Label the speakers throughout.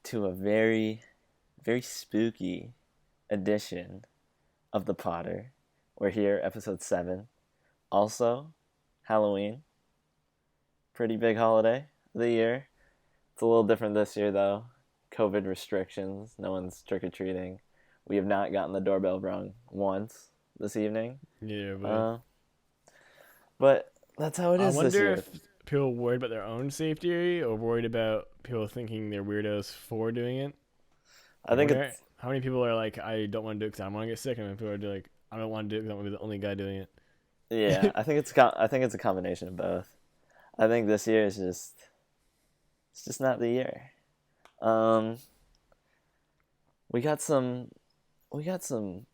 Speaker 1: to a very, very spooky edition of The Potter. We're here, episode 7. Also, Halloween. Pretty big holiday of the year. It's a little different this year, though. COVID restrictions. No one's trick-or-treating. We have not gotten the doorbell rung once this evening.
Speaker 2: Yeah,
Speaker 1: But that's how it
Speaker 2: I
Speaker 1: is this
Speaker 2: wonder
Speaker 1: year.
Speaker 2: if people are worried about their own safety or worried about people thinking they're weirdos for doing it.
Speaker 1: I think
Speaker 2: Wonder
Speaker 1: it's
Speaker 2: how many people are like, I don't want to do it because I want to get sick, and then people are like, I don't want to do it because I want to be the only guy doing
Speaker 1: yeah.
Speaker 2: it.
Speaker 1: I think it's a combination of both. I think this year is just not the year. Um, we got some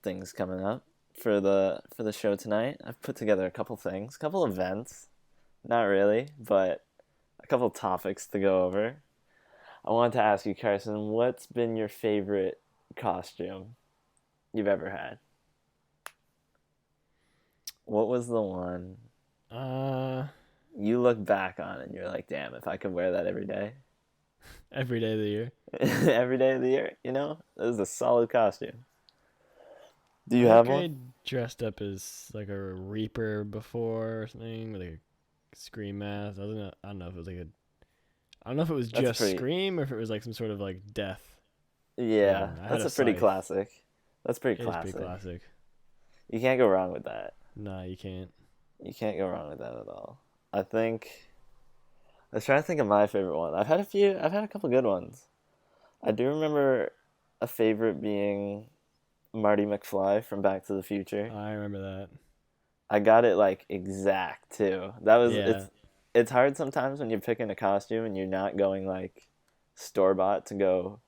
Speaker 1: things coming up for the show tonight. I've put together a couple things, a couple events, not really, but a couple topics to go over. I wanted to ask you, Carson, what's been your favorite costume you've ever had? What was the one
Speaker 2: uh,
Speaker 1: you look back on and you're like, damn, if I could wear that every day,
Speaker 2: every day of the year.
Speaker 1: every day of the year, this is a solid costume. Do you
Speaker 2: I
Speaker 1: have
Speaker 2: think
Speaker 1: one?
Speaker 2: I dressed up as like a reaper before or something with like a scream mask. I don't know if it was like a. I don't know if it was
Speaker 1: That's
Speaker 2: just
Speaker 1: pretty.
Speaker 2: scream or if it was like some sort of like death
Speaker 1: Yeah,
Speaker 2: thing. I had
Speaker 1: that's
Speaker 2: a
Speaker 1: a pretty
Speaker 2: scythe.
Speaker 1: classic. That's pretty
Speaker 2: It is pretty
Speaker 1: classic.
Speaker 2: classic.
Speaker 1: You can't go wrong with that.
Speaker 2: Nah, you can't.
Speaker 1: You can't go wrong with that at all. I think. I was trying to think of my favorite one. I've had a few. I've had a couple good ones. I do remember a favorite being Marty McFly from Back to the Future.
Speaker 2: I remember that.
Speaker 1: I got it like exact too. That was
Speaker 2: Yeah.
Speaker 1: it's hard sometimes when you're picking a costume and you're not going like store bought to go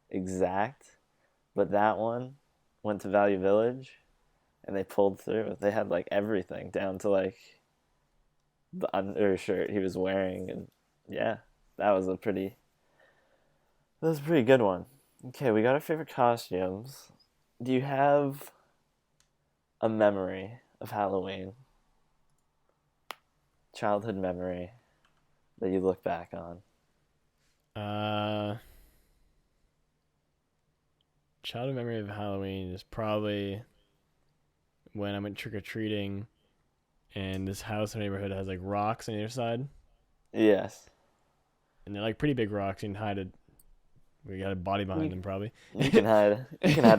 Speaker 1: exact, but that one went to Value Village and they pulled through. They had like everything down to like the undershirt he was wearing, and yeah, that was a pretty good one. Okay, we got our favorite costumes. Do you have a memory of Halloween? Childhood memory that you look back on?
Speaker 2: Uh, childhood memory of Halloween is probably when I went trick or treating, and this house in the neighborhood has like rocks on either side,
Speaker 1: Yes.
Speaker 2: and they're like pretty big rocks. You can hide it. We got a body behind
Speaker 1: You,
Speaker 2: them probably.
Speaker 1: you can hide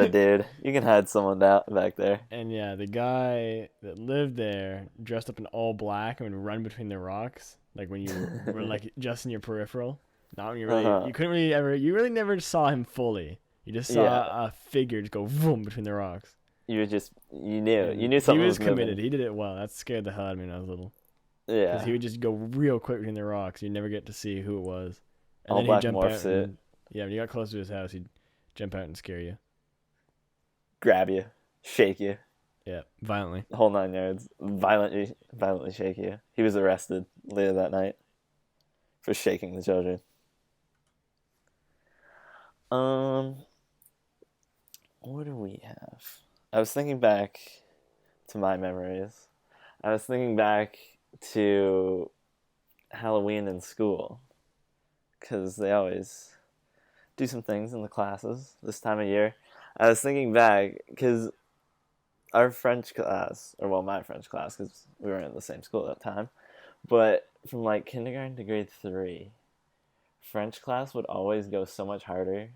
Speaker 1: a dude. You can hide someone down back there.
Speaker 2: And yeah, the guy that lived there dressed up in all black and would run between the rocks, like when you were like just in your peripheral. Not when you really,
Speaker 1: Uh-huh.
Speaker 2: you couldn't really ever, you really never saw him fully. You just
Speaker 1: Yeah.
Speaker 2: saw a figure just go boom between the rocks.
Speaker 1: You
Speaker 2: And
Speaker 1: knew
Speaker 2: he
Speaker 1: something
Speaker 2: was
Speaker 1: was
Speaker 2: committed.
Speaker 1: moving.
Speaker 2: He did it well. That scared the hell out of me when I was little. Because he
Speaker 1: Yeah.
Speaker 2: would just go real quick between the rocks. You'd never get to see who it was. And
Speaker 1: All
Speaker 2: then he'd
Speaker 1: black
Speaker 2: jump
Speaker 1: morph
Speaker 2: out
Speaker 1: suit.
Speaker 2: and, yeah, when you got close to his house, he'd jump out and scare you.
Speaker 1: Grab you. Shake you.
Speaker 2: Yeah, violently.
Speaker 1: The whole 9 yards. Violently shake you. He was arrested later that night for shaking the children. Um, what do we have? I was thinking back to my memories. I was thinking back to Halloween in school because they always do some things in the classes this time of year. I was thinking back because our French class, or well, my French class, because we were in the same school at that time, but from like kindergarten to grade 3, French class would always go so much harder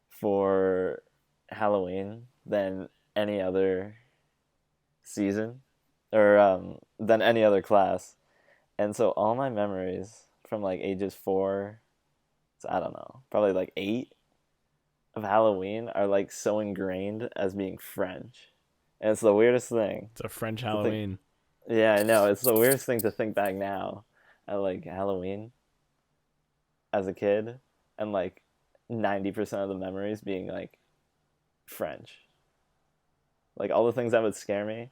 Speaker 1: for Halloween than any other season or than any other class. And so all my memories from like ages 4 to I don't know, probably like 8 of Halloween are like so ingrained as being French. And it's the weirdest thing
Speaker 2: It's a French
Speaker 1: to think.
Speaker 2: Halloween.
Speaker 1: Yeah, I know. It's the weirdest thing to think back now at like Halloween as a kid and like 90% of the memories being like French. Like all the things that would scare me,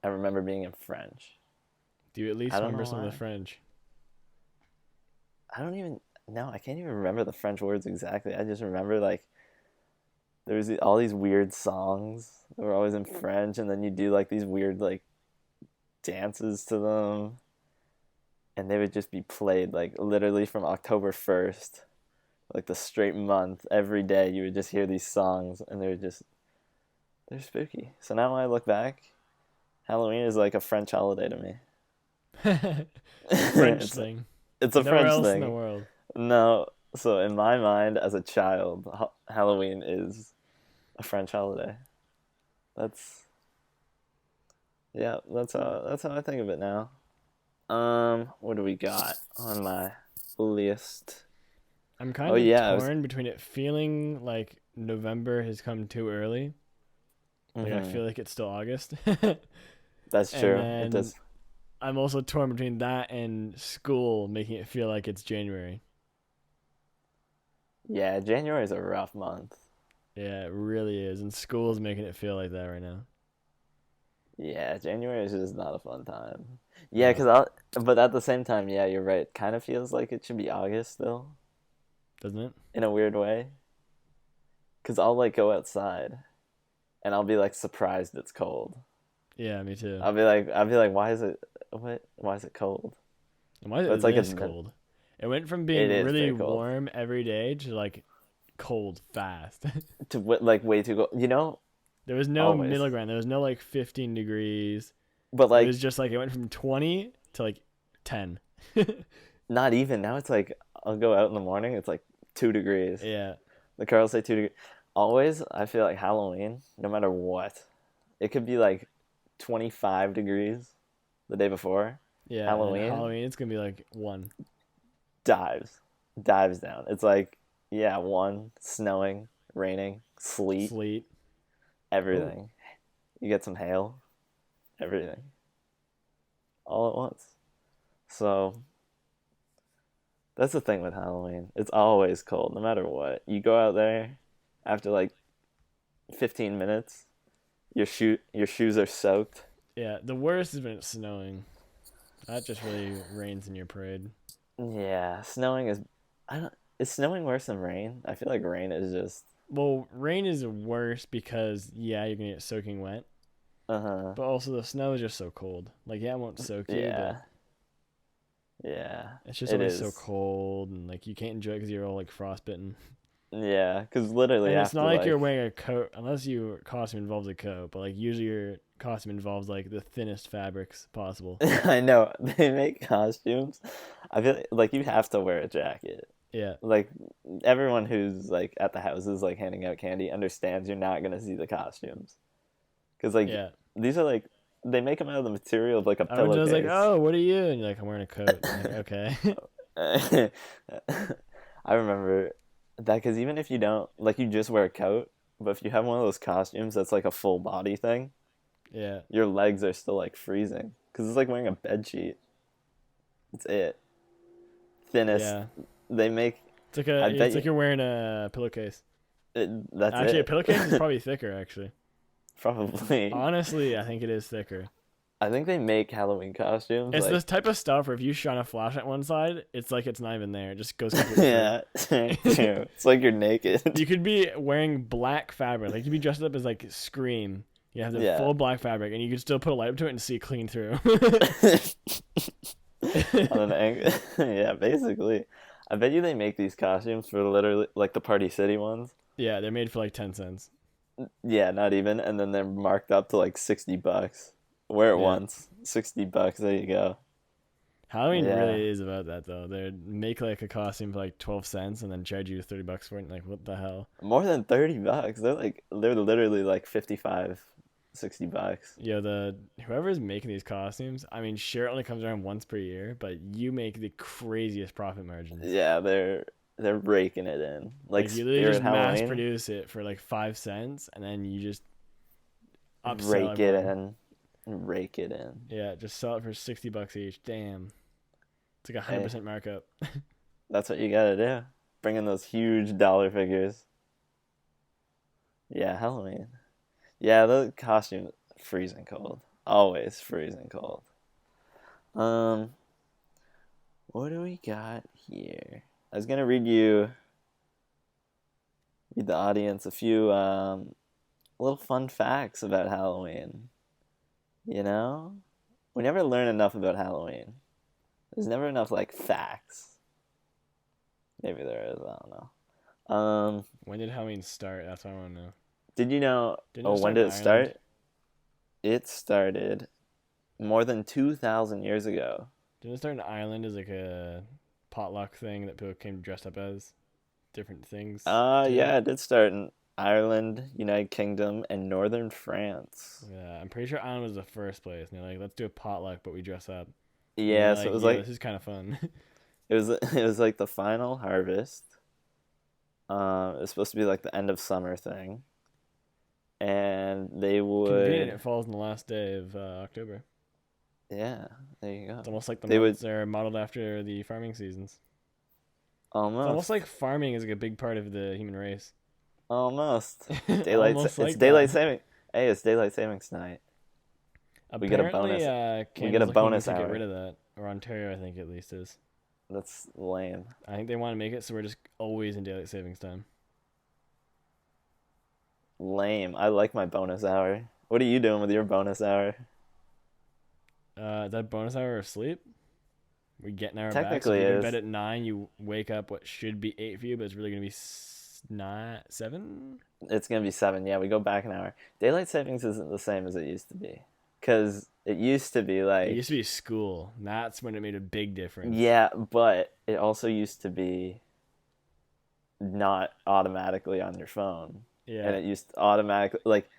Speaker 1: I remember being in French.
Speaker 2: Do you at
Speaker 1: I
Speaker 2: least
Speaker 1: don't
Speaker 2: remember
Speaker 1: know
Speaker 2: some of the
Speaker 1: why.
Speaker 2: French?
Speaker 1: I don't even no, I can't even remember the French words exactly. I just remember like there was all these weird songs that were always in French, and then you do like these weird like dances to them, and they would just be played like literally from October 1st like the straight month, every day you would just hear these songs, and they're spooky. So now when I look back, Halloween is like a French holiday to me.
Speaker 2: French
Speaker 1: it's
Speaker 2: thing.
Speaker 1: it's a
Speaker 2: Nowhere
Speaker 1: French
Speaker 2: else in the
Speaker 1: thing.
Speaker 2: world.
Speaker 1: No, so in my mind as a child, Halloween is a French holiday. That's yeah, that's how I think of it now. What do we got on my list?
Speaker 2: I'm
Speaker 1: Oh
Speaker 2: kind of
Speaker 1: yeah, I was.
Speaker 2: torn between it feeling like November has come too early. Like I
Speaker 1: Hmm.
Speaker 2: feel like it's still August.
Speaker 1: That's
Speaker 2: And
Speaker 1: true. It
Speaker 2: then
Speaker 1: does.
Speaker 2: I'm also torn between that and school making it feel like it's January.
Speaker 1: Yeah, January is a rough month.
Speaker 2: Yeah, it really is. And school's making it feel like that right now.
Speaker 1: Yeah, January is just not a fun time. Yeah,
Speaker 2: No,
Speaker 1: cause I'll. But at the same time, yeah, you're right. It kind of feels like it should be August still,
Speaker 2: doesn't it?
Speaker 1: in a weird way. Cause I'll like go outside and I'll be like surprised it's cold.
Speaker 2: Yeah, me too.
Speaker 1: I'll be like, why is it why is it cold?
Speaker 2: And why is
Speaker 1: But it's
Speaker 2: it
Speaker 1: like
Speaker 2: this cold? It went from being
Speaker 1: it is
Speaker 2: really
Speaker 1: pretty cold
Speaker 2: warm every day to like cold fast.
Speaker 1: to like way too cold.
Speaker 2: There was no
Speaker 1: Always.
Speaker 2: middle ground. There was no like 15 degrees.
Speaker 1: But
Speaker 2: It
Speaker 1: like
Speaker 2: was just like it went from 20 to like 10.
Speaker 1: not even now. It's like I'll go out in the morning. It's like 2 degrees.
Speaker 2: Yeah.
Speaker 1: The car will say 2 degrees. Always, I feel like Halloween, no matter what, it could be like 25 degrees the day before.
Speaker 2: Yeah, and
Speaker 1: Halloween
Speaker 2: Halloween it's going to be like 1
Speaker 1: dives, dives down. It's like, yeah, one, snowing, raining, sleet,
Speaker 2: sleet. Oh,
Speaker 1: everything. You get some hail, everything, all at once. So that's the thing with Halloween. It's always cold, no matter what. You go out there after like 15 minutes, your shoes are soaked.
Speaker 2: yeah, the worst is when it's snowing. That just really rains in your parade.
Speaker 1: Yeah, snowing is. I don't. Is snowing worse than rain? I feel like rain is just.
Speaker 2: Well, rain is worse because yeah, you're going to get soaking wet,
Speaker 1: Uh huh.
Speaker 2: but also the snow is just so cold. Like yeah, it won't soak you, but
Speaker 1: Yeah. Yeah.
Speaker 2: it's just
Speaker 1: It
Speaker 2: always so
Speaker 1: is.
Speaker 2: cold and like you can't enjoy it because you're all like frostbitten.
Speaker 1: Yeah, because literally
Speaker 2: And it's not
Speaker 1: after
Speaker 2: like you're
Speaker 1: like.
Speaker 2: wearing a coat unless your costume involves a coat, but like usually your costume involves like the thinnest fabrics possible.
Speaker 1: I know they make costumes. I feel like you have to wear a jacket.
Speaker 2: Yeah.
Speaker 1: Like everyone who's like at the houses like handing out candy understands you're not gonna see the costumes because like
Speaker 2: Yeah.
Speaker 1: these are like they make them out of the material of like a
Speaker 2: I was like,
Speaker 1: pillowcase.
Speaker 2: "Oh, what are you?" And you're like, "I'm wearing a coat." I'm like, "Okay."
Speaker 1: I remember that because even if you don't like, you just wear a coat, but if you have one of those costumes that's like a full body thing,
Speaker 2: Yeah.
Speaker 1: your legs are still like freezing because it's like wearing a bed sheet. It's it thinnest
Speaker 2: Yeah.
Speaker 1: they make. I bet
Speaker 2: It's
Speaker 1: you
Speaker 2: like you're wearing a pillowcase.
Speaker 1: that's
Speaker 2: Actually, a
Speaker 1: it.
Speaker 2: pillowcase is probably thicker actually.
Speaker 1: Probably.
Speaker 2: Honestly, I think it is thicker.
Speaker 1: I think they make Halloween costumes
Speaker 2: It's
Speaker 1: like
Speaker 2: this type of stuff where if you shine a flashlight one side, it's like it's not even there. It just goes completely through.
Speaker 1: yeah, true. It's like you're naked.
Speaker 2: You could be wearing black fabric. Like you could be dressed up as like Scream. You have the
Speaker 1: Yeah.
Speaker 2: full black fabric, and you could still put a light up to it and see clean through.
Speaker 1: On an angle. Yeah, basically. I bet you they make these costumes for literally like the Party City ones.
Speaker 2: Yeah, they're made for like 10 cents.
Speaker 1: Yeah, not even, and then they're marked up to like $60. Wear it
Speaker 2: Yeah,
Speaker 1: once, $60. There you go.
Speaker 2: Halloween
Speaker 1: Yeah,
Speaker 2: really is about that though. They make like a costume for like 12 cents and then charge you $30 for it. And like, what the hell?
Speaker 1: more than $30. They're literally like 55, $60.
Speaker 2: Yo, the whoever's making these costumes, I mean, sure, it only comes around once per year, but you make the craziest profit margins.
Speaker 1: Yeah, they're raking it in. Like
Speaker 2: Like you literally
Speaker 1: Spirit
Speaker 2: just mass
Speaker 1: Halloween,
Speaker 2: produce it for like 5 cents, and then you just upsell
Speaker 1: rake it
Speaker 2: everyone.
Speaker 1: in, rake it in.
Speaker 2: Yeah, just sell it for $60 each. Damn, it's like a hundred
Speaker 1: Hey,
Speaker 2: percent markup.
Speaker 1: that's what you gotta do. Bring in those huge dollar figures. Yeah, Halloween. Yeah, the costume freezing cold. Always freezing cold. Um, what do we got here? I was gonna read the audience a few little fun facts about Halloween. You know, we never learn enough about Halloween. There's never enough like facts. Maybe there is. I don't know. Um,
Speaker 2: When did Halloween start? That's what I want to know.
Speaker 1: did you know?
Speaker 2: Didn't
Speaker 1: Oh,
Speaker 2: it
Speaker 1: when
Speaker 2: start in
Speaker 1: did it
Speaker 2: Ireland?
Speaker 1: start? It started more than 2,000 years ago.
Speaker 2: Didn't it start in Ireland as like a potluck thing that people came dressed up as different things to
Speaker 1: Yeah,
Speaker 2: it?
Speaker 1: it did start in Ireland, United Kingdom, and northern France.
Speaker 2: Yeah, I'm pretty sure Ireland was the first place. And they're like, let's do a potluck, but we dress up. And they're
Speaker 1: Yeah, so
Speaker 2: like,
Speaker 1: it was
Speaker 2: yeah,
Speaker 1: like
Speaker 2: this is kind of fun.
Speaker 1: it was it was like the final harvest. It was supposed to be like the end of summer thing, and they
Speaker 2: Convenient.
Speaker 1: would,
Speaker 2: It falls on the last day of October.
Speaker 1: yeah, there you
Speaker 2: It's
Speaker 1: go.
Speaker 2: almost like the
Speaker 1: They would
Speaker 2: months are modeled after the farming seasons. It's almost
Speaker 1: almost,
Speaker 2: like farming is like a big part of the human race.
Speaker 1: almost
Speaker 2: Almost
Speaker 1: It's
Speaker 2: like that.
Speaker 1: daylight saving. Hey, it's daylight savings tonight. We get a
Speaker 2: Apparently,
Speaker 1: bonus. We get a
Speaker 2: Canada's looking
Speaker 1: bonus
Speaker 2: to get rid
Speaker 1: hour.
Speaker 2: of that, or Ontario, I think at least is.
Speaker 1: That's lame.
Speaker 2: I think they want to make it so we're just always in daylight savings time.
Speaker 1: Lame. I like my bonus hour. What are you doing with your bonus hour?
Speaker 2: That bonus hour of sleep, we get an hour back. So if
Speaker 1: Technically
Speaker 2: you go to bed
Speaker 1: is.
Speaker 2: at 9, you wake up what should be 8 for you, but it's really gonna be 7.
Speaker 1: It's gonna be 7. Yeah, we go back an hour. Daylight savings isn't the same as it used to be, because it used to be
Speaker 2: It
Speaker 1: like,
Speaker 2: used to be school. That's when it made a big difference.
Speaker 1: yeah, but it also used to be not automatically on your phone, and
Speaker 2: Yeah.
Speaker 1: it used to automatically, like,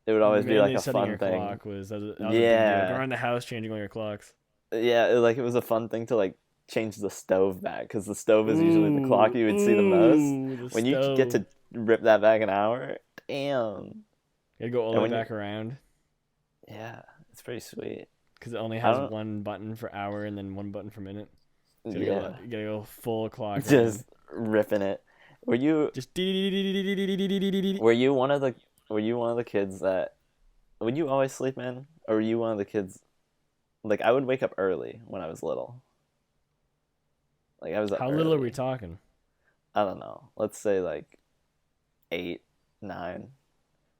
Speaker 1: it would always be like
Speaker 2: Mainly
Speaker 1: a
Speaker 2: setting
Speaker 1: fun
Speaker 2: your
Speaker 1: thing.
Speaker 2: clock that was a big deal. Go
Speaker 1: Yeah,
Speaker 2: around the house changing all your clocks.
Speaker 1: yeah, like it was a fun thing to like change the stove back, because the stove is usually the clock
Speaker 2: Ooh,
Speaker 1: you would see the most.
Speaker 2: ooh, the
Speaker 1: When you get
Speaker 2: stove.
Speaker 1: to rip that back an hour, damn.
Speaker 2: You gotta go all the
Speaker 1: And
Speaker 2: way
Speaker 1: when you,
Speaker 2: back around
Speaker 1: yeah, it's pretty sweet.
Speaker 2: because it only
Speaker 1: I
Speaker 2: has
Speaker 1: don't,
Speaker 2: one button for hour and then one button for minute. So
Speaker 1: yeah,
Speaker 2: you gotta go full clock around.
Speaker 1: just ripping it. Were you
Speaker 2: Just dee-dee-dee-dee-dee-dee-dee-dee-dee-dee-dee-dee-dee.
Speaker 1: were you one of the were you one of the kids that would you always sleep in, or were you one of the kids, like, I would wake up early when I was little. Like, I was up
Speaker 2: How little are we
Speaker 1: early.
Speaker 2: talking?
Speaker 1: I don't know. Let's say like 8, 9,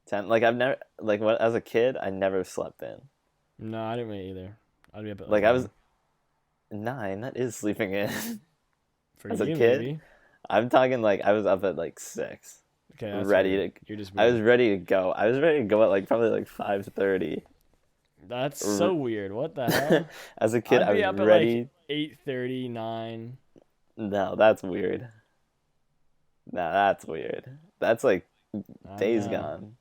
Speaker 1: 10. Like, I've never, like, what, as a kid I never slept in.
Speaker 2: No, I didn't really either. I'd be up at like
Speaker 1: Like, I was
Speaker 2: 9.
Speaker 1: 9. That is sleeping in.
Speaker 2: For
Speaker 1: As a
Speaker 2: you,
Speaker 1: kid,
Speaker 2: maybe.
Speaker 1: I'm talking like I was up at like 6,
Speaker 2: Okay, that's
Speaker 1: ready
Speaker 2: weird.
Speaker 1: to.
Speaker 2: You're just
Speaker 1: I was
Speaker 2: weird.
Speaker 1: ready to go. I was ready to go at like probably like 5:30.
Speaker 2: That's so weird. What the hell?
Speaker 1: As a kid,
Speaker 2: I'd
Speaker 1: I
Speaker 2: be
Speaker 1: was
Speaker 2: up at like
Speaker 1: ready.
Speaker 2: 8:30, 9.
Speaker 1: No, that's weird. No, that's weird. That's like
Speaker 2: I don't
Speaker 1: days
Speaker 2: know.
Speaker 1: gone.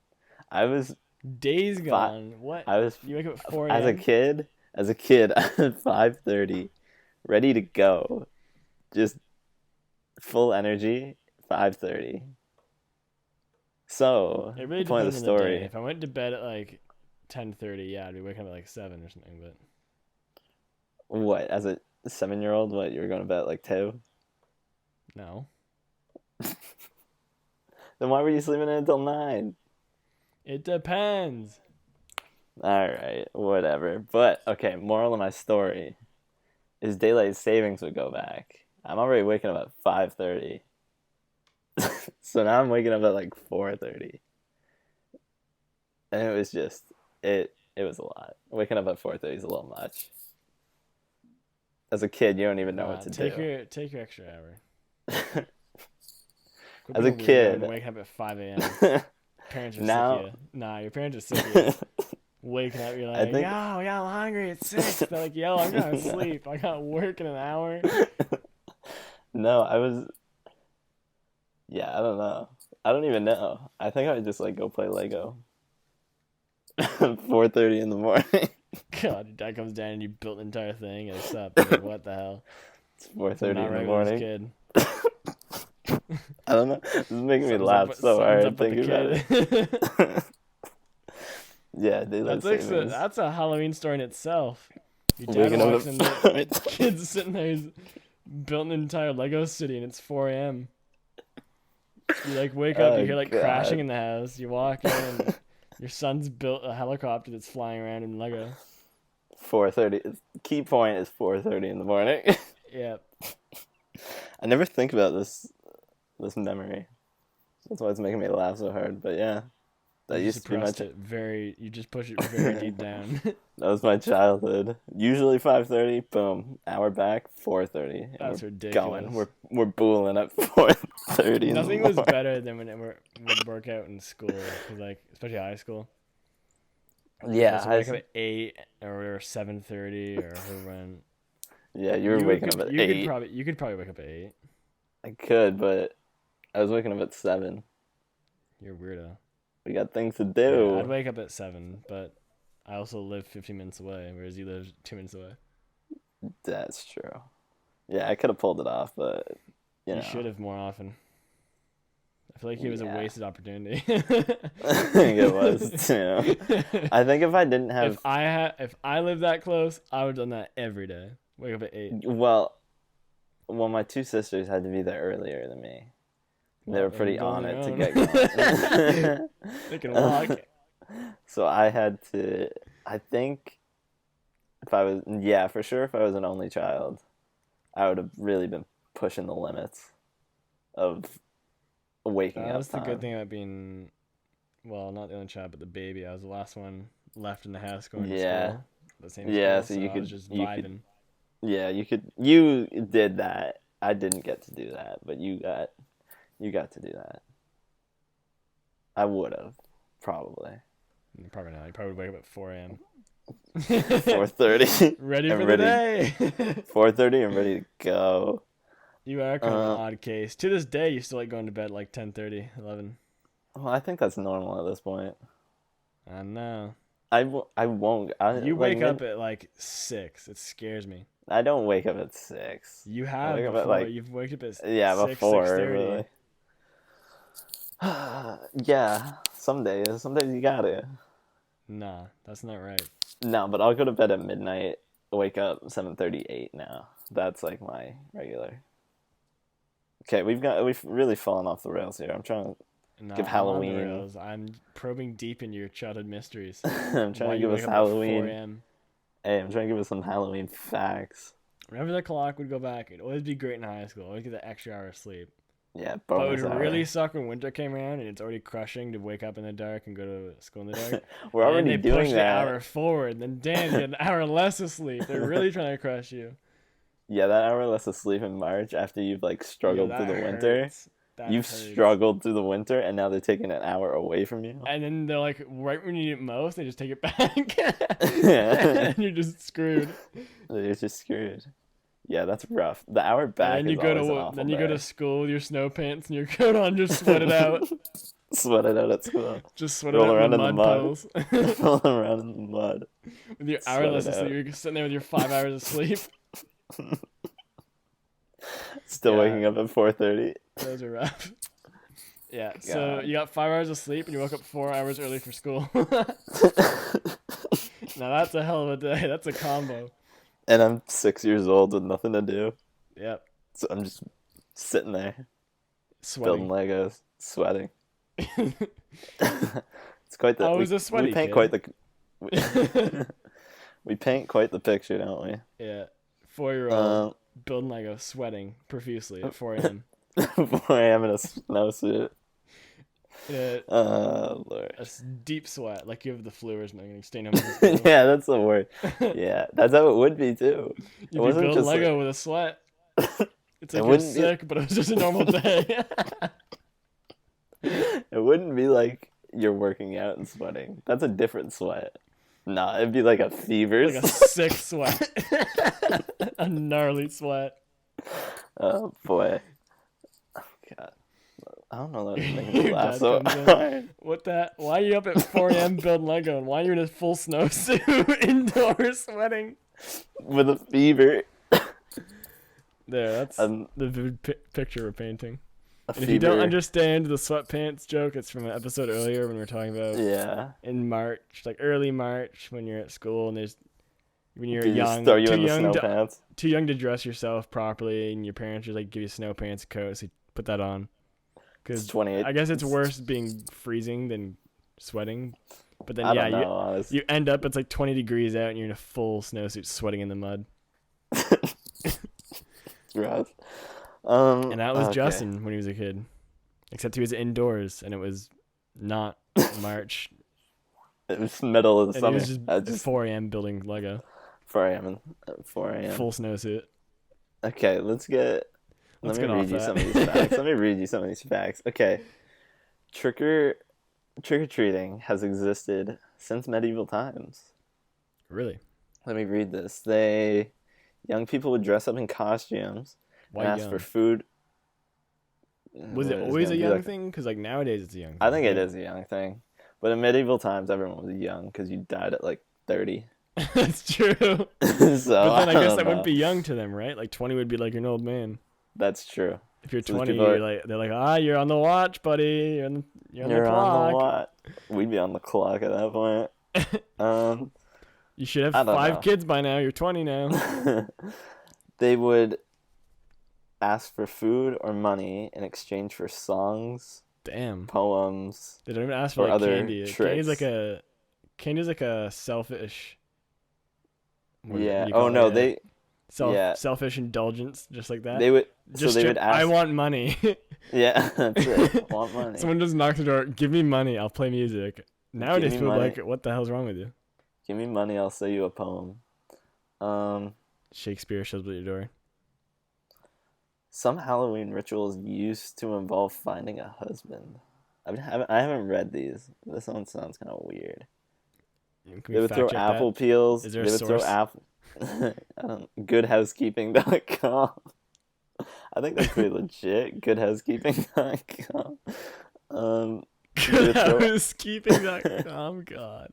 Speaker 1: I was
Speaker 2: Days
Speaker 1: five.
Speaker 2: gone. What?
Speaker 1: I was
Speaker 2: You wake up at 4
Speaker 1: as a
Speaker 2: a.m.?
Speaker 1: kid. As a kid, at 5:30, ready to go, just full energy. 5:30. So
Speaker 2: It really
Speaker 1: the point of
Speaker 2: depends
Speaker 1: the
Speaker 2: on the day.
Speaker 1: story.
Speaker 2: If I went to bed at like 10:30, yeah, I'd be waking up at like 7 or something, but
Speaker 1: What, as a 7-year old? What, you were going to bed at like 2?
Speaker 2: no.
Speaker 1: Then why were you sleeping in until 9?
Speaker 2: It depends.
Speaker 1: All right, whatever. But okay, moral of my story is daylight savings would go back. I'm already waking up at 5:30. So now I'm waking up at like 4:30. And it was just it was a lot. Waking up at 4:30 is a little much. As a kid, you don't even know what
Speaker 2: Nah,
Speaker 1: to
Speaker 2: take your extra hour.
Speaker 1: do.
Speaker 2: Quit
Speaker 1: As
Speaker 2: being
Speaker 1: a
Speaker 2: a weirdo and
Speaker 1: kid,
Speaker 2: waking up at 5 a.m. Parents are sick of
Speaker 1: now
Speaker 2: you. Nah, your parents are sick of you. Waking up, you're
Speaker 1: I
Speaker 2: like,
Speaker 1: think
Speaker 2: yo, I'm hungry. It's 6. They're like, yo, I'm gonna sleep. I got work in an hour.
Speaker 1: No, I was, yeah, I don't know. I don't even know. I think I would just like go play Lego. 4:30 in the morning.
Speaker 2: God, your dad comes down and you built an entire thing and it's up. You're like, what the hell?
Speaker 1: It's 4:30
Speaker 2: Something not
Speaker 1: in the
Speaker 2: right with this
Speaker 1: morning.
Speaker 2: kid.
Speaker 1: I don't know. This is making me
Speaker 2: Something's up.
Speaker 1: laugh so
Speaker 2: Something's
Speaker 1: hard
Speaker 2: up with the
Speaker 1: thinking about
Speaker 2: kid.
Speaker 1: it. Yeah, daylight savings.
Speaker 2: That's a Halloween story in itself. Your dad
Speaker 1: Waking up
Speaker 2: walks in, the
Speaker 1: at
Speaker 2: kid's sitting there, he's built an entire Lego city, and it's 4 a.m. You like wake up, you
Speaker 1: Oh
Speaker 2: hear like crashing
Speaker 1: God.
Speaker 2: in the house. You walk in, and your son's built a helicopter that's flying around in Lego.
Speaker 1: 4:30. Key point is 4:30 in the morning.
Speaker 2: Yeah,
Speaker 1: I never think about this memory. That's why it's making me laugh so hard. But yeah, That
Speaker 2: You
Speaker 1: used to be my
Speaker 2: suppressed it very. You just push it very deep
Speaker 1: that
Speaker 2: down.
Speaker 1: was my childhood. Usually 5:30, boom, hour back, 4:30, and
Speaker 2: That's
Speaker 1: we're going.
Speaker 2: ridiculous.
Speaker 1: We're booling at 4:30 in the
Speaker 2: Nothing was
Speaker 1: morning.
Speaker 2: better than when it would work out in school, cause like especially high school. You're
Speaker 1: Yeah,
Speaker 2: supposed to wake up at 8 or 7:30 or when
Speaker 1: yeah, you were waking up at 8.
Speaker 2: you could probably wake up at 8.
Speaker 1: I could, but I was waking up at 7.
Speaker 2: You're a weirdo.
Speaker 1: We got things to
Speaker 2: Yeah, I'd
Speaker 1: do.
Speaker 2: wake up at 7, but I also live 15 minutes away, whereas you live 2 minutes away.
Speaker 1: That's true. Yeah, I could have pulled it off, but you
Speaker 2: You
Speaker 1: know,
Speaker 2: should have more often. I feel like it was a
Speaker 1: yeah,
Speaker 2: wasted opportunity.
Speaker 1: I think it was too. I think if I didn't have,
Speaker 2: If I lived that close, I would have done that every day. Wake up at 8.
Speaker 1: well, my two sisters had to be there earlier than me. They
Speaker 2: Well,
Speaker 1: were
Speaker 2: then
Speaker 1: pretty
Speaker 2: go
Speaker 1: on
Speaker 2: on
Speaker 1: it
Speaker 2: their
Speaker 1: to
Speaker 2: own.
Speaker 1: get going.
Speaker 2: They can walk.
Speaker 1: So I had to. I think if I was, yeah, for sure, if I was an only child, I would have really been pushing the limits of waking
Speaker 2: That
Speaker 1: up
Speaker 2: was the good
Speaker 1: time.
Speaker 2: thing about being, well, not the only child, but the baby. I was the last one left in the house going to
Speaker 1: Yeah,
Speaker 2: school, the same
Speaker 1: yeah.
Speaker 2: school,
Speaker 1: So
Speaker 2: so I was just
Speaker 1: you could,
Speaker 2: vibing.
Speaker 1: yeah, you did that. I didn't get to do that, but you got to do that. I would have probably
Speaker 2: Probably not. You probably would wake up at 4 a.m.
Speaker 1: 4:30
Speaker 2: Ready
Speaker 1: and
Speaker 2: for the
Speaker 1: ready
Speaker 2: day.
Speaker 1: 4:30 and ready to go.
Speaker 2: You are kind of an odd case. To this day, you still like going to bed like 10:30, 11.
Speaker 1: Well, I think that's normal at this point.
Speaker 2: I know.
Speaker 1: I won't. I
Speaker 2: You
Speaker 1: like
Speaker 2: wake up at like 6. It scares me.
Speaker 1: I don't wake up at 6.
Speaker 2: You
Speaker 1: I
Speaker 2: have
Speaker 1: wake up at
Speaker 2: before.
Speaker 1: like,
Speaker 2: You've waked up at
Speaker 1: yeah,
Speaker 2: 6,
Speaker 1: before
Speaker 2: 6:30.
Speaker 1: really. Yeah, some days you got it.
Speaker 2: Nah, that's not right.
Speaker 1: No, but I'll go to bed at midnight. Wake up 7:38 now. That's like my regular. Okay, we've really fallen off the rails here. I'm trying to
Speaker 2: Nah,
Speaker 1: give
Speaker 2: I'm on the
Speaker 1: Halloween.
Speaker 2: rails. I'm probing deep into your childhood mysteries.
Speaker 1: I'm trying
Speaker 2: Why
Speaker 1: to
Speaker 2: you
Speaker 1: give
Speaker 2: wake
Speaker 1: us
Speaker 2: up at 4
Speaker 1: Halloween.
Speaker 2: a.m.
Speaker 1: Hey, I'm trying to give us some Halloween facts.
Speaker 2: Whenever the clock would go back, it'd always be great in high school. Always get that extra hour of sleep.
Speaker 1: Yeah,
Speaker 2: But it would
Speaker 1: bonus hour.
Speaker 2: really suck when winter came around and it's already crushing to wake up in the dark and go to school in the dark.
Speaker 1: We're
Speaker 2: And
Speaker 1: already
Speaker 2: they push
Speaker 1: doing
Speaker 2: the hour
Speaker 1: that.
Speaker 2: forward. Then damn, you get an hour less of sleep. They're really trying to crush you.
Speaker 1: Yeah, that hour less of sleep in March after you've like
Speaker 2: Yo,
Speaker 1: struggled
Speaker 2: that
Speaker 1: through the winter.
Speaker 2: hurts. That
Speaker 1: You've
Speaker 2: hurts.
Speaker 1: struggled through the winter, and now they're taking an hour away from you.
Speaker 2: And then they're like, right when you need it most, they just take it back.
Speaker 1: Yeah,
Speaker 2: And you're just screwed.
Speaker 1: you're just screwed. Yeah, that's rough. The hour
Speaker 2: And
Speaker 1: back
Speaker 2: then
Speaker 1: is
Speaker 2: you go
Speaker 1: always an
Speaker 2: to
Speaker 1: awful
Speaker 2: then you go to
Speaker 1: day.
Speaker 2: school with your snow pants and your coat on, just sweat it out.
Speaker 1: Sweat it out at school.
Speaker 2: Just sweat it
Speaker 1: Roll
Speaker 2: out
Speaker 1: around
Speaker 2: in
Speaker 1: in
Speaker 2: the
Speaker 1: the
Speaker 2: mud
Speaker 1: mud.
Speaker 2: puddles.
Speaker 1: Roll around in the mud.
Speaker 2: With your hour
Speaker 1: Sweat
Speaker 2: less
Speaker 1: it
Speaker 2: of sleep,
Speaker 1: out.
Speaker 2: you're sitting there with your 5 hours of sleep.
Speaker 1: Still
Speaker 2: Yeah.
Speaker 1: waking up at 4:30.
Speaker 2: Those are rough. Yeah, so
Speaker 1: God.
Speaker 2: you got 5 hours of sleep and you woke up 4 hours early for school. Now that's a hell of a day. That's a combo.
Speaker 1: And I'm 6 years old with nothing to do,
Speaker 2: Yep.
Speaker 1: so I'm just sitting there building
Speaker 2: Sweating.
Speaker 1: Legos, sweating. It's quite the
Speaker 2: I was a sweaty
Speaker 1: we paint
Speaker 2: kid.
Speaker 1: quite the we paint quite the picture, don't we?
Speaker 2: Yeah. 4-year-old building Lego, sweating profusely at 4 a.m.
Speaker 1: 4 a.m. in a snowsuit.
Speaker 2: Yeah.
Speaker 1: Lord.
Speaker 2: A deep sweat, like you have the flu or something, and you're staying home from school.
Speaker 1: Yeah, that's the word. Yeah, that's how it would be too.
Speaker 2: You'd be
Speaker 1: wasn't
Speaker 2: building
Speaker 1: just
Speaker 2: Lego with a sweat. It's like you're
Speaker 1: wouldn't be-
Speaker 2: sick, but it was just a normal day.
Speaker 1: It wouldn't be like you're working out and sweating. That's a different sweat. Nah, it'd be like a fever.
Speaker 2: Like a sick sweat. A gnarly sweat.
Speaker 1: Oh boy. Oh, God. I don't know that makes me
Speaker 2: Your
Speaker 1: laugh
Speaker 2: dad
Speaker 1: so
Speaker 2: comes in.
Speaker 1: hard.
Speaker 2: What the? Why are you up at 4 a.m. building Lego? And why are you in a full snowsuit indoors sweating?
Speaker 1: With a fever.
Speaker 2: There, that's
Speaker 1: Um,
Speaker 2: the vivid picture we're painting.
Speaker 1: A
Speaker 2: And if you don't
Speaker 1: fever.
Speaker 2: understand the sweatpants joke, it's from an episode earlier when we were talking about
Speaker 1: Yeah.
Speaker 2: in March, like early March, when you're at school and when you're
Speaker 1: They just
Speaker 2: young,
Speaker 1: throw you
Speaker 2: too
Speaker 1: in the
Speaker 2: young
Speaker 1: snow
Speaker 2: to
Speaker 1: pants.
Speaker 2: too young to dress yourself properly, and your parents just like give you snow pants, a coat, so you put that on.
Speaker 1: It's
Speaker 2: Because
Speaker 1: 28.
Speaker 2: I guess it's worse being freezing than sweating. But then
Speaker 1: I
Speaker 2: yeah,
Speaker 1: don't know, honestly.
Speaker 2: you end up it's like 20 degrees out and you're in a full snowsuit sweating in the mud.
Speaker 1: It's rough.
Speaker 2: And that was
Speaker 1: Okay.
Speaker 2: Justin when he was a kid. Except he was indoors and it was not March,
Speaker 1: It was middle of the
Speaker 2: and he was
Speaker 1: summer.
Speaker 2: just
Speaker 1: I
Speaker 2: at
Speaker 1: just
Speaker 2: 4 a.m. building Lego,
Speaker 1: 4 a.m. 4 a.m.
Speaker 2: full snowsuit.
Speaker 1: Okay, let's get. Let
Speaker 2: Let's
Speaker 1: me
Speaker 2: get
Speaker 1: read
Speaker 2: off
Speaker 1: you some of these facts.
Speaker 2: that.
Speaker 1: Let me read you some of these facts. Okay, trick or trick or treating has existed since medieval times.
Speaker 2: Really?
Speaker 1: Let me read this. Young people would dress up in costumes
Speaker 2: Why
Speaker 1: and ask for
Speaker 2: young?
Speaker 1: food.
Speaker 2: Was
Speaker 1: What
Speaker 2: it
Speaker 1: is
Speaker 2: always
Speaker 1: gonna
Speaker 2: a
Speaker 1: be
Speaker 2: young
Speaker 1: like?
Speaker 2: thing? Because like nowadays it's a young
Speaker 1: I
Speaker 2: thing,
Speaker 1: think it
Speaker 2: right?
Speaker 1: is a young thing, but in medieval times, everyone was young because you died at like 30.
Speaker 2: That's true.
Speaker 1: So
Speaker 2: But
Speaker 1: I
Speaker 2: then I guess
Speaker 1: don't
Speaker 2: that wouldn't
Speaker 1: know.
Speaker 2: be young to them, right? Like 20 would be like an old man.
Speaker 1: That's true.
Speaker 2: If you're
Speaker 1: So these
Speaker 2: 20,
Speaker 1: people are.
Speaker 2: you're like they're like, you're on the watch, buddy. You're on the
Speaker 1: You're on the
Speaker 2: clock.
Speaker 1: what? We'd be on the clock at that point. Um,
Speaker 2: You should have
Speaker 1: I don't
Speaker 2: 5 kids by now. You're 20 now.
Speaker 1: know. They would ask for food or money in exchange for songs,
Speaker 2: Damn.
Speaker 1: poems,
Speaker 2: They don't even ask for
Speaker 1: or
Speaker 2: like
Speaker 1: other
Speaker 2: candy.
Speaker 1: tricks.
Speaker 2: Candy's like a selfish. What
Speaker 1: Yeah.
Speaker 2: do you
Speaker 1: Oh
Speaker 2: call it? Like
Speaker 1: no,
Speaker 2: a
Speaker 1: they. Yeah.
Speaker 2: selfish indulgence, just like that.
Speaker 1: They would. So
Speaker 2: Just
Speaker 1: they
Speaker 2: straight.
Speaker 1: would
Speaker 2: I
Speaker 1: ask.
Speaker 2: want money.
Speaker 1: Yeah, that's it. Want money?
Speaker 2: Someone just knocks the door. Give me money. I'll play music.
Speaker 1: Give
Speaker 2: Nowadays,
Speaker 1: me
Speaker 2: people are
Speaker 1: money.
Speaker 2: like, what the hell's wrong with you?
Speaker 1: Give me money. I'll say you a poem. Um,
Speaker 2: Shakespeare shows up at your door.
Speaker 1: some Halloween rituals used to involve finding a husband. I haven't read these. This one sounds kind of weird.
Speaker 2: Can
Speaker 1: They
Speaker 2: we
Speaker 1: would throw
Speaker 2: fact check that?
Speaker 1: apple peels.
Speaker 2: Is there a
Speaker 1: They would throw
Speaker 2: source?
Speaker 1: apple. Goodhousekeeping.com. I think that's pretty legit. Goodhousekeeping.com. Um, they would throw
Speaker 2: Housekeeping.com. God.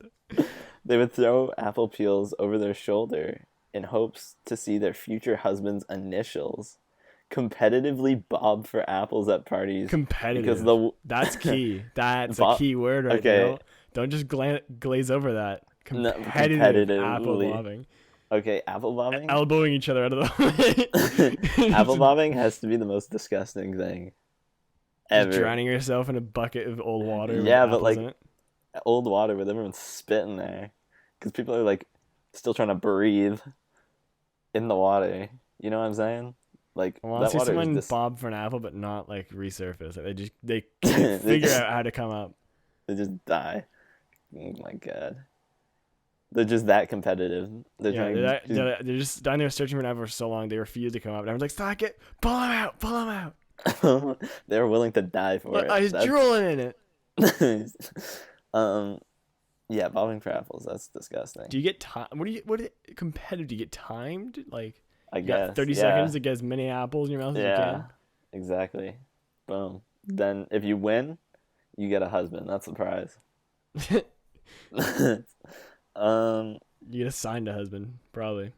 Speaker 1: they would throw apple peels over their shoulder in hopes to see their future husband's initials. Competitively bob for apples at parties because
Speaker 2: Competitive.
Speaker 1: the
Speaker 2: That's key. That's a
Speaker 1: bob.
Speaker 2: key word right there.
Speaker 1: Okay,
Speaker 2: Don't just glaze over that.
Speaker 1: no,
Speaker 2: Competitive apple
Speaker 1: competitively.
Speaker 2: bobbing.
Speaker 1: Okay, apple bobbing.
Speaker 2: Elbowing each other out of the way.
Speaker 1: Apple bobbing has to be the most disgusting thing
Speaker 2: Just
Speaker 1: ever.
Speaker 2: drowning yourself in a bucket of old water with
Speaker 1: Yeah, but
Speaker 2: apples in
Speaker 1: like
Speaker 2: it.
Speaker 1: old water with everyone spitting there because people are like still trying to breathe in the water. You know what I'm saying? Like
Speaker 2: I want to
Speaker 1: that
Speaker 2: see
Speaker 1: water is
Speaker 2: someone
Speaker 1: just
Speaker 2: bob for an apple, but not like resurface. Like they can't
Speaker 1: they
Speaker 2: figure
Speaker 1: just
Speaker 2: out how to come up.
Speaker 1: they just die. Oh my god, they're just that competitive. They're
Speaker 2: Yeah,
Speaker 1: trying to
Speaker 2: they're just down there searching for an apple for so long. They refuse to come up. And everyone's like, "Stop it! Pull him out! Pull him out!
Speaker 1: they're willing to die for
Speaker 2: Look,
Speaker 1: it.
Speaker 2: he's
Speaker 1: That's
Speaker 2: drooling in it."
Speaker 1: um yeah, bobbing for apples. That's disgusting.
Speaker 2: Do you get time? What competitive? Do you get timed? Like
Speaker 1: I
Speaker 2: you got
Speaker 1: guess.
Speaker 2: 30 seconds
Speaker 1: Yeah.
Speaker 2: to get as many apples in your mouth as you
Speaker 1: Yeah.
Speaker 2: can.
Speaker 1: Exactly. Boom. Then if you win, you get a husband. That's the prize. um.
Speaker 2: You get assigned a husband, probably.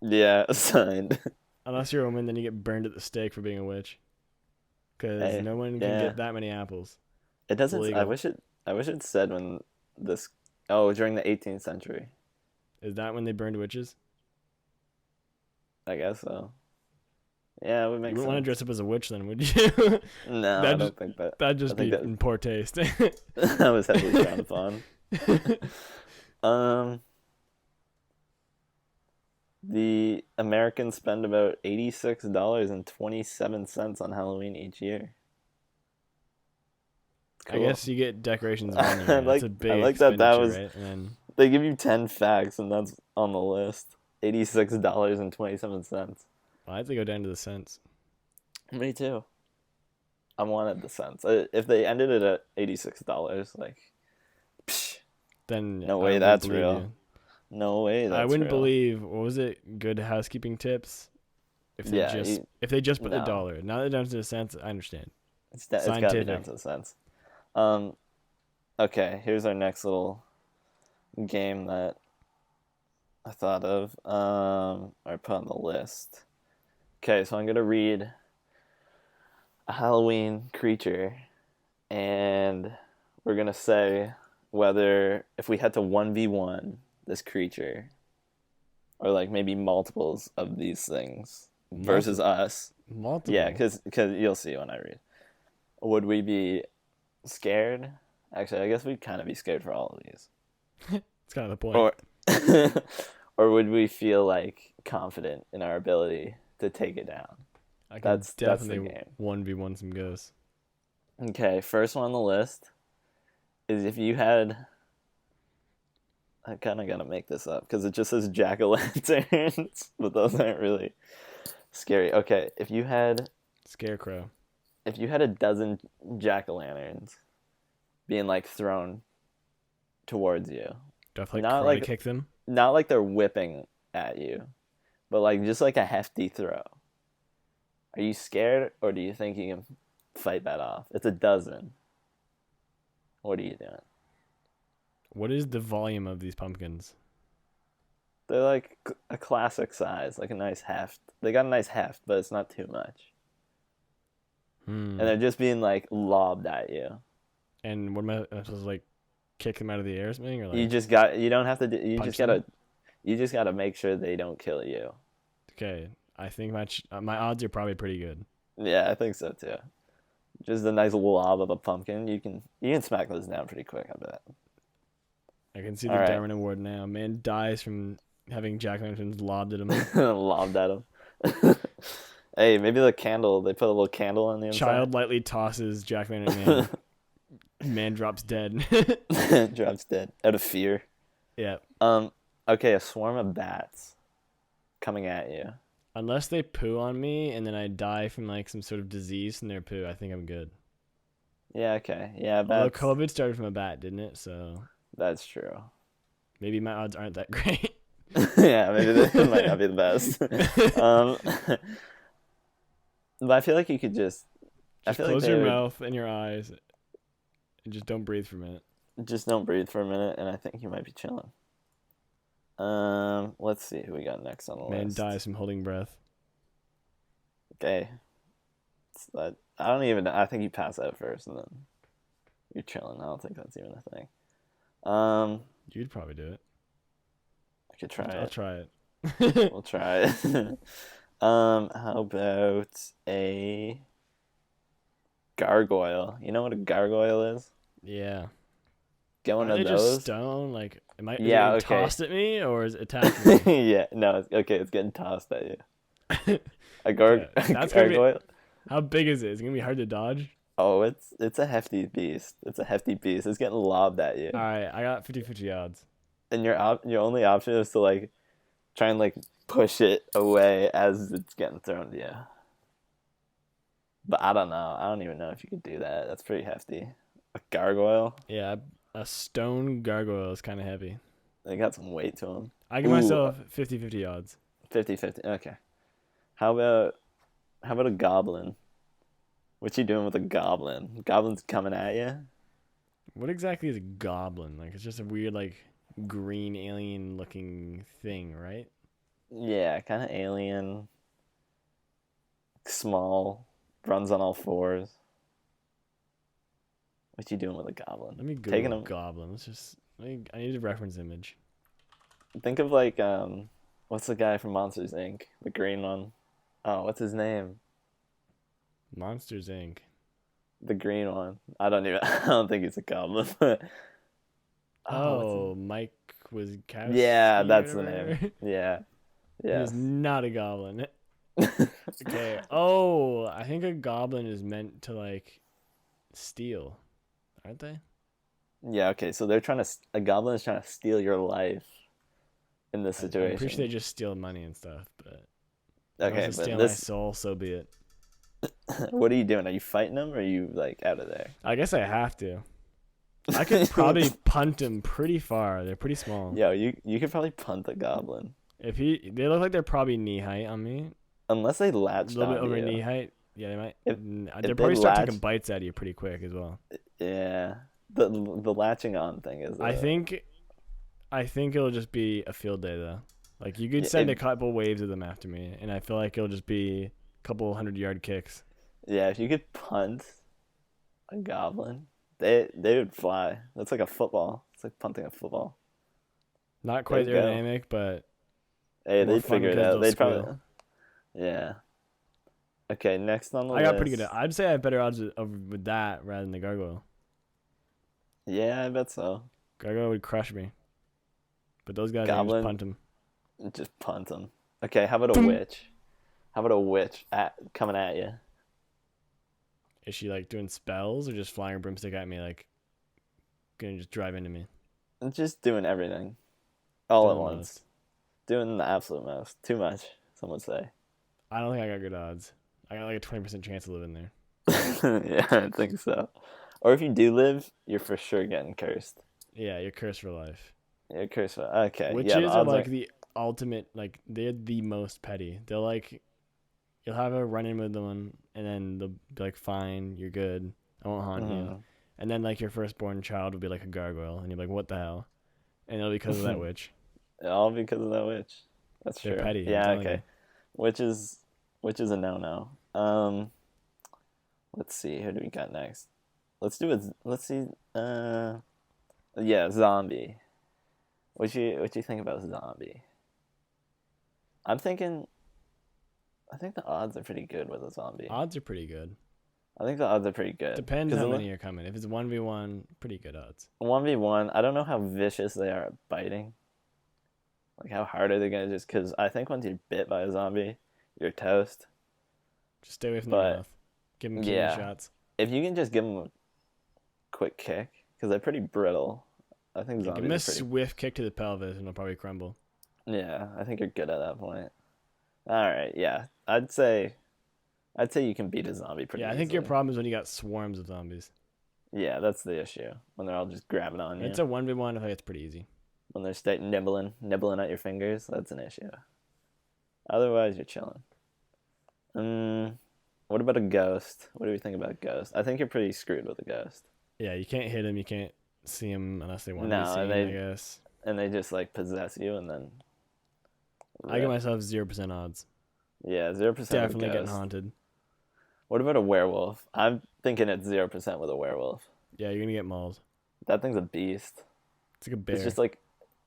Speaker 1: Yeah. Assigned.
Speaker 2: Unless you're a woman, then you get burned at the stake for being a witch. Because
Speaker 1: Hey.
Speaker 2: no one can
Speaker 1: Yeah.
Speaker 2: get that many apples.
Speaker 1: It
Speaker 2: It's
Speaker 1: doesn't. I
Speaker 2: illegal.
Speaker 1: wish it. I wish it said when this. Oh, during the 18th century.
Speaker 2: Is that when they burned witches?
Speaker 1: I guess so. Yeah, it would
Speaker 2: You
Speaker 1: make
Speaker 2: wouldn't want to
Speaker 1: sense.
Speaker 2: dress up as a witch then, would you?
Speaker 1: No, I
Speaker 2: That'd just
Speaker 1: don't think that.
Speaker 2: that'd
Speaker 1: I
Speaker 2: just
Speaker 1: think
Speaker 2: be
Speaker 1: that
Speaker 2: in poor taste.
Speaker 1: that was heavily frowned upon. Um, the Americans spend about $86.27 on Halloween each year.
Speaker 2: I
Speaker 1: Cool.
Speaker 2: guess you get decorations one
Speaker 1: I
Speaker 2: year. That's a
Speaker 1: I
Speaker 2: big
Speaker 1: like that
Speaker 2: expenditure,
Speaker 1: was
Speaker 2: right? And then
Speaker 1: they give you 10 facts and that's on the list. $86.27.
Speaker 2: I have to go down to the cents.
Speaker 1: Me too. I wanted the cents. If they ended it at $86, like, psh,
Speaker 2: Then
Speaker 1: no
Speaker 2: I
Speaker 1: way
Speaker 2: wouldn't
Speaker 1: that's
Speaker 2: believe
Speaker 1: real.
Speaker 2: you.
Speaker 1: No way
Speaker 2: I
Speaker 1: that's
Speaker 2: wouldn't
Speaker 1: real.
Speaker 2: believe what was it? Good housekeeping tips.
Speaker 1: Yeah,
Speaker 2: If they just put the
Speaker 1: no.
Speaker 2: dollar, not down to the cents, I understand.
Speaker 1: It's got to be down
Speaker 2: Scientific.
Speaker 1: to the cents. Um, okay, here's our next little game that I thought of. Or put on the list. Okay, so I'm gonna read a Halloween creature, and we're gonna say whether if we had to 1v1 this creature, or like maybe multiples of these things versus us. Yeah,
Speaker 2: Multiple.
Speaker 1: because you'll see when I read. Would we be scared? Actually, I guess we'd kind of be scared for all of these.
Speaker 2: It's kind of the point.
Speaker 1: Or or would we feel like confident in our ability to take it down?
Speaker 2: I can
Speaker 1: That's the
Speaker 2: definitely
Speaker 1: game.
Speaker 2: 1v1 some ghosts.
Speaker 1: Okay, first one on the list is if you had. I kind of gotta make this up because it just says jack o' lanterns, but those aren't really scary. Okay,
Speaker 2: Scarecrow.
Speaker 1: if you had a dozen jack o' lanterns being like thrown towards you,
Speaker 2: Do I have to like
Speaker 1: not
Speaker 2: karate
Speaker 1: like
Speaker 2: kick them?
Speaker 1: not like they're whipping at you, but like just like a hefty throw. Are you scared or do you think you can fight that off? It's a dozen. What are you doing?
Speaker 2: What is the volume of these pumpkins?
Speaker 1: They're like a classic size, like a nice heft. They got a nice heft, but it's not too much. And
Speaker 2: Hmm.
Speaker 1: they're just being like lobbed at you.
Speaker 2: And what am I supposed to like kick them out of the air or something, or
Speaker 1: You
Speaker 2: like
Speaker 1: just got. You don't have to. You just
Speaker 2: punch them?
Speaker 1: gotta. You just gotta make sure they don't kill you.
Speaker 2: Okay, I think my odds are probably pretty good.
Speaker 1: Yeah, I think so too. Just a nice lob of a pumpkin. You can smack those down pretty quick. I bet.
Speaker 2: I can see
Speaker 1: All
Speaker 2: the
Speaker 1: right,
Speaker 2: Darwin Award now. Man dies from having jack o' lanterns lobbed at him.
Speaker 1: lobbed at him. Hey, maybe the candle. They put a little candle on the inside.
Speaker 2: Child lightly tosses jack o' lantern man. Man drops dead.
Speaker 1: Drops dead out of fear.
Speaker 2: Yeah.
Speaker 1: Um. Okay, a swarm of bats coming at you.
Speaker 2: Unless they poo on me and then I die from like some sort of disease from their poo, I think I'm good.
Speaker 1: Yeah. Okay. Yeah.
Speaker 2: Although
Speaker 1: Bats.
Speaker 2: COVID started from a bat, didn't it? So
Speaker 1: That's true.
Speaker 2: maybe my odds aren't that great.
Speaker 1: Yeah. Maybe that might not be the best. Um. But I feel like you could just. I
Speaker 2: Just
Speaker 1: feel like
Speaker 2: close
Speaker 1: they
Speaker 2: your
Speaker 1: would
Speaker 2: mouth and your eyes and just don't breathe for a minute.
Speaker 1: just don't breathe for a minute, and I think you might be chilling. Let's see who we got next on the
Speaker 2: Man
Speaker 1: list.
Speaker 2: dies from holding breath.
Speaker 1: Okay, I don't even. I think you pass out first, and then you're chilling. I don't think that's even a thing.
Speaker 2: You'd probably do it.
Speaker 1: I could try
Speaker 2: I'll
Speaker 1: it.
Speaker 2: try it.
Speaker 1: We'll try it. How about a gargoyle? You know what a gargoyle is?
Speaker 2: Yeah.
Speaker 1: Get one
Speaker 2: Aren't
Speaker 1: of
Speaker 2: they just
Speaker 1: those.
Speaker 2: stone? Like, is it
Speaker 1: Yeah.
Speaker 2: getting
Speaker 1: Okay.
Speaker 2: tossed at me or is it attacking me?
Speaker 1: Yeah. No. Okay. It's getting tossed at you.
Speaker 2: Okay,
Speaker 1: A
Speaker 2: that's gonna be.
Speaker 1: gargoyle.
Speaker 2: How big is it? Is it gonna be hard to dodge?
Speaker 1: Oh, it's a hefty beast. It's a hefty beast. It's getting lobbed at you,
Speaker 2: All right, I got 50-50 odds.
Speaker 1: and your only option is to like try and like push it away as it's getting thrown to you. But I don't know. I don't even know if you could do that. That's pretty hefty. A gargoyle.
Speaker 2: Yeah, a stone gargoyle is kind of heavy.
Speaker 1: They got some weight to them.
Speaker 2: I give
Speaker 1: Ooh,
Speaker 2: myself 50-50 odds.
Speaker 1: 50-50. Okay. How about a goblin? What you doing with a goblin? Goblin's coming at you.
Speaker 2: What exactly is a goblin? Like, it's just a weird, like, green alien looking thing, right?
Speaker 1: Yeah, kind of alien, small, runs on all fours. What you doing with a goblin?
Speaker 2: Let me
Speaker 1: Taking
Speaker 2: Google
Speaker 1: him.
Speaker 2: goblin. I need a reference image.
Speaker 1: Think of like what's the guy from Monsters Inc? The green one. Oh, what's his name?
Speaker 2: Monsters Inc.
Speaker 1: The green one. I don't even. I don't think he's a goblin. Oh, what's his...
Speaker 2: Oh, Mike
Speaker 1: Yeah,
Speaker 2: Wazowski or
Speaker 1: that's the name.
Speaker 2: whatever.
Speaker 1: Yeah.
Speaker 2: He is
Speaker 1: Yes.
Speaker 2: not a goblin. Okay. Oh, I think a goblin is meant to like steal, aren't they?
Speaker 1: Yeah. Okay. So they're trying to. A goblin is trying to steal your life in this
Speaker 2: I'm pretty sure they
Speaker 1: situation.
Speaker 2: just steal money and stuff, but if it wants
Speaker 1: Okay,
Speaker 2: to
Speaker 1: but
Speaker 2: steal my
Speaker 1: this.
Speaker 2: soul, so be it.
Speaker 1: What are you doing? Are you fighting him, or are you like out of there?
Speaker 2: I guess I have to. I could probably punt him pretty far. They're pretty small.
Speaker 1: Yo, you could probably punt a goblin
Speaker 2: They look like they're probably knee height on me,
Speaker 1: unless they
Speaker 2: a
Speaker 1: latched
Speaker 2: little bit
Speaker 1: onto
Speaker 2: over
Speaker 1: you.
Speaker 2: knee height. Yeah, they might.
Speaker 1: If
Speaker 2: They'll
Speaker 1: if they
Speaker 2: probably start
Speaker 1: latch,
Speaker 2: taking bites out of you pretty quick as well.
Speaker 1: yeah, the latching on thing is.
Speaker 2: I think, I think it'll just be a field day though. Like you could
Speaker 1: Yeah,
Speaker 2: send a couple waves of them after me, and I feel like it'll just be a couple 100-yard kicks.
Speaker 1: yeah, if you could punt a goblin, they would fly. That's like a football. It's like punting a football.
Speaker 2: Not quite
Speaker 1: They'd go.
Speaker 2: aerodynamic, but
Speaker 1: Hey,
Speaker 2: more
Speaker 1: they'd
Speaker 2: fun
Speaker 1: figure it
Speaker 2: because
Speaker 1: out.
Speaker 2: they'll
Speaker 1: They'd
Speaker 2: squeal.
Speaker 1: probably. Yeah. Okay, next on the
Speaker 2: I got pretty
Speaker 1: list.
Speaker 2: good. I'd say I have better odds with that rather than the gargoyle.
Speaker 1: Yeah, I bet so.
Speaker 2: Gargoyle would crush me, but those guys I can just
Speaker 1: Goblin,
Speaker 2: punt them.
Speaker 1: just punt them. Okay, how about a witch? How about a witch coming at you?
Speaker 2: Is she like doing spells or just flying a broomstick at me like gonna just drive into me?
Speaker 1: Just doing everything all
Speaker 2: Doing
Speaker 1: at
Speaker 2: the
Speaker 1: once.
Speaker 2: most.
Speaker 1: Doing the absolute most. Too much, some would say.
Speaker 2: I don't think I got good odds. I got like a 20% chance of living there.
Speaker 1: Yeah, I think so. Or if you do live, you're for sure getting cursed.
Speaker 2: Yeah, you're cursed for life.
Speaker 1: You're cursed. Okay, yeah, the
Speaker 2: Witches are
Speaker 1: odds
Speaker 2: like
Speaker 1: aren't.
Speaker 2: the ultimate. Like they're the most petty. They'll like you'll have a run in with them, and then they'll be like, "Fine, you're good. I won't haunt you."
Speaker 1: Mhm.
Speaker 2: And then like your firstborn child will be like a gargoyle, and you're like, "What the hell?" And it'll be because of that witch.
Speaker 1: All because of that witch. That's
Speaker 2: They're
Speaker 1: true.
Speaker 2: petty. I'm
Speaker 1: Yeah,
Speaker 2: telling
Speaker 1: okay.
Speaker 2: you.
Speaker 1: Which is a no-no. Let's see. Who do we got next? Let's see. Yeah, zombie. What you think about zombie? I'm thinking. I think the odds are pretty good with a zombie.
Speaker 2: Odds are pretty good.
Speaker 1: I think the odds are pretty good
Speaker 2: Depends
Speaker 1: because
Speaker 2: how
Speaker 1: in the
Speaker 2: many are coming. If it's 1v1, pretty good odds.
Speaker 1: 1v1, I don't know how vicious they are at biting. Like how hard are they gonna just? Because I think once you're bit by a zombie, you're toast.
Speaker 2: Just stay away from their
Speaker 1: But
Speaker 2: mouth. Give them kidney
Speaker 1: yeah,
Speaker 2: shots.
Speaker 1: if you can just give them a quick kick, because they're pretty brittle. I think
Speaker 2: Yeah, give them
Speaker 1: zombies
Speaker 2: a
Speaker 1: are pretty.
Speaker 2: swift kick to the pelvis, and they'll probably crumble.
Speaker 1: Yeah, I think you're good at that point. All right, yeah, I'd say you can beat a zombie pretty
Speaker 2: Yeah, I think your
Speaker 1: easily.
Speaker 2: problem is when you got swarms of zombies.
Speaker 1: Yeah, that's the issue when they're all just grabbing on
Speaker 2: When it's
Speaker 1: you.
Speaker 2: a 1v1, I think it's pretty easy.
Speaker 1: When they're nibbling at your fingers, that's an issue. Otherwise, you're chilling. What about a ghost? What do we think about a ghost? I think you're pretty screwed with a ghost.
Speaker 2: Yeah, you can't hit them. You can't see them unless they want to be
Speaker 1: No, and
Speaker 2: seen, I
Speaker 1: they
Speaker 2: guess.
Speaker 1: just like possess you and then
Speaker 2: I give
Speaker 1: rip.
Speaker 2: myself 0% odds.
Speaker 1: Yeah, 0% with a
Speaker 2: Definitely getting
Speaker 1: ghost.
Speaker 2: haunted.
Speaker 1: What about a werewolf? I'm thinking it's 0% with a werewolf.
Speaker 2: Yeah, you're going to get mauled.
Speaker 1: That thing's a beast.
Speaker 2: It's like a
Speaker 1: It's
Speaker 2: bear.
Speaker 1: just like,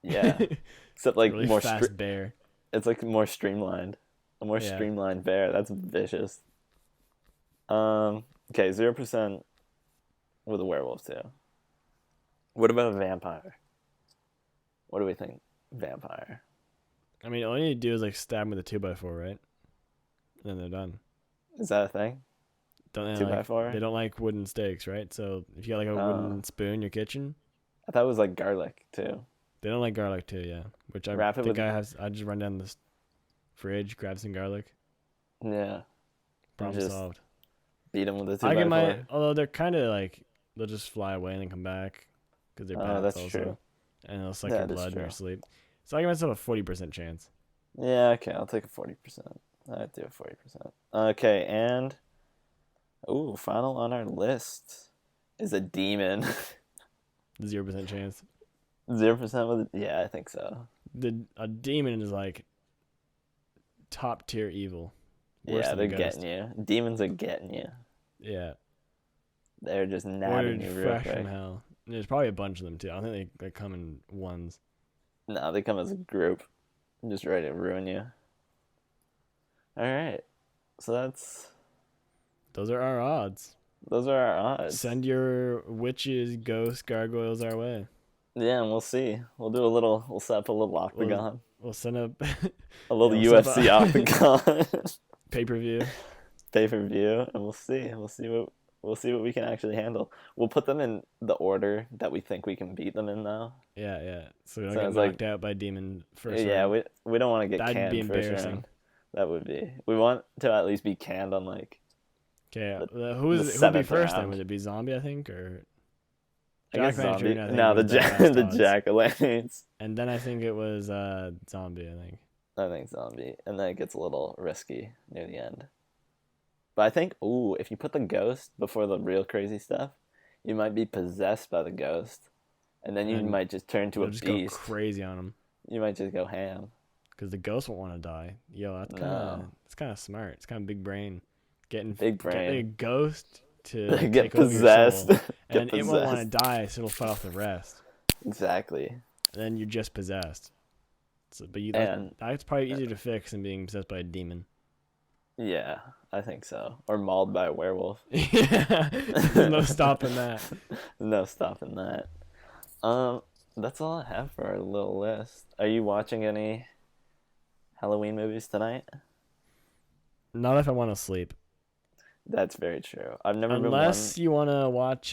Speaker 1: yeah,
Speaker 2: It's
Speaker 1: except
Speaker 2: a
Speaker 1: like
Speaker 2: really fast bear.
Speaker 1: it's like more streamlined. A more
Speaker 2: Yeah.
Speaker 1: streamlined bear. That's vicious. Okay, 0% with a werewolf too. What about a vampire? What do we think? Vampire.
Speaker 2: I mean, all you need to do is like stab them with a 2x4, right? And then they're done.
Speaker 1: Is that a thing?
Speaker 2: Don't they
Speaker 1: Two by
Speaker 2: like?
Speaker 1: four?
Speaker 2: They don't like wooden stakes, right? So if you got like a
Speaker 1: Uh,
Speaker 2: wooden spoon in your kitchen,
Speaker 1: I thought it was like garlic too.
Speaker 2: they don't like garlic too. Yeah, which I
Speaker 1: Wrap it
Speaker 2: think
Speaker 1: with
Speaker 2: I have. I just run down the fridge, grab some garlic.
Speaker 1: yeah, and
Speaker 2: Problem
Speaker 1: just
Speaker 2: solved.
Speaker 1: beat them with a two
Speaker 2: I get
Speaker 1: by
Speaker 2: my.
Speaker 1: four.
Speaker 2: Although they're kind of like they'll just fly away and then come back because they're
Speaker 1: Oh,
Speaker 2: bats
Speaker 1: that's true.
Speaker 2: also, and they'll suck your
Speaker 1: That is
Speaker 2: blood in your
Speaker 1: true.
Speaker 2: sleep. So I give myself a 40% chance.
Speaker 1: Yeah, okay, I'll take a 40%. I'd do a 40%. Okay, and final on our list is a demon.
Speaker 2: 0% chance.
Speaker 1: 0% with yeah, I think so.
Speaker 2: A demon is like top tier evil, worse
Speaker 1: Yeah,
Speaker 2: than a
Speaker 1: they're getting
Speaker 2: ghost.
Speaker 1: you. Demons are getting you.
Speaker 2: Yeah,
Speaker 1: They're just nabbing
Speaker 2: ordered
Speaker 1: you real
Speaker 2: fresh from
Speaker 1: quick.
Speaker 2: hell. And there's probably a bunch of them too. I don't think they come in ones.
Speaker 1: No, they come as a group, just ready to ruin you. All right, so
Speaker 2: Those are our odds.
Speaker 1: those are our odds.
Speaker 2: Send your witches, ghosts, gargoyles our way.
Speaker 1: Yeah, and we'll see. We'll set up a little
Speaker 2: We'll
Speaker 1: octagon,
Speaker 2: we'll send up
Speaker 1: a little
Speaker 2: we'll set up
Speaker 1: UFC
Speaker 2: a
Speaker 1: octagon,
Speaker 2: pay per view.
Speaker 1: pay per view, and we'll see. We'll see what we can actually handle. We'll put them in the order that we think we can beat them in, though.
Speaker 2: Yeah, yeah. So we don't
Speaker 1: So
Speaker 2: get
Speaker 1: it's
Speaker 2: knocked
Speaker 1: like,
Speaker 2: out by demon first
Speaker 1: yeah,
Speaker 2: round.
Speaker 1: we don't want to get
Speaker 2: That'd be
Speaker 1: canned first
Speaker 2: embarrassing.
Speaker 1: round. That would be. We want to at least be canned on like
Speaker 2: Okay,
Speaker 1: the
Speaker 2: who'd be
Speaker 1: seventh
Speaker 2: first then?
Speaker 1: round.
Speaker 2: Would it be zombie? I think or
Speaker 1: I guess
Speaker 2: Jack
Speaker 1: zombie.
Speaker 2: Van I think
Speaker 1: No,
Speaker 2: was the best
Speaker 1: the
Speaker 2: odds.
Speaker 1: jack-o'-lanterns.
Speaker 2: And then I think it was zombie. I think.
Speaker 1: I think zombie, and then it gets a little risky near the end. But I think, if you put the ghost before the real crazy stuff, you might be possessed by the ghost, and then you
Speaker 2: And
Speaker 1: might just turn into a
Speaker 2: They'll just
Speaker 1: beast.
Speaker 2: go crazy on him
Speaker 1: You might just go ham.
Speaker 2: because the ghost won't want to die. Yo,
Speaker 1: No,
Speaker 2: that's kind of smart. It's kind of big brain. Getting
Speaker 1: big
Speaker 2: getting a
Speaker 1: brain.
Speaker 2: ghost to
Speaker 1: Get
Speaker 2: take over your
Speaker 1: possessed.
Speaker 2: soul, and
Speaker 1: Get
Speaker 2: then it won't want to
Speaker 1: possessed.
Speaker 2: die, so it'll fight off the rest.
Speaker 1: Exactly.
Speaker 2: And then you're just possessed. So, but
Speaker 1: And
Speaker 2: that's probably easier to fix than being possessed by a demon.
Speaker 1: yeah, I think so. Or mauled by a werewolf.
Speaker 2: Yeah, there's no stopping that.
Speaker 1: No stopping that. That's all I have for our little list. Are you watching any Halloween movies tonight?
Speaker 2: Not if I want to sleep.
Speaker 1: That's very true. I've never been one.
Speaker 2: Unless you want to watch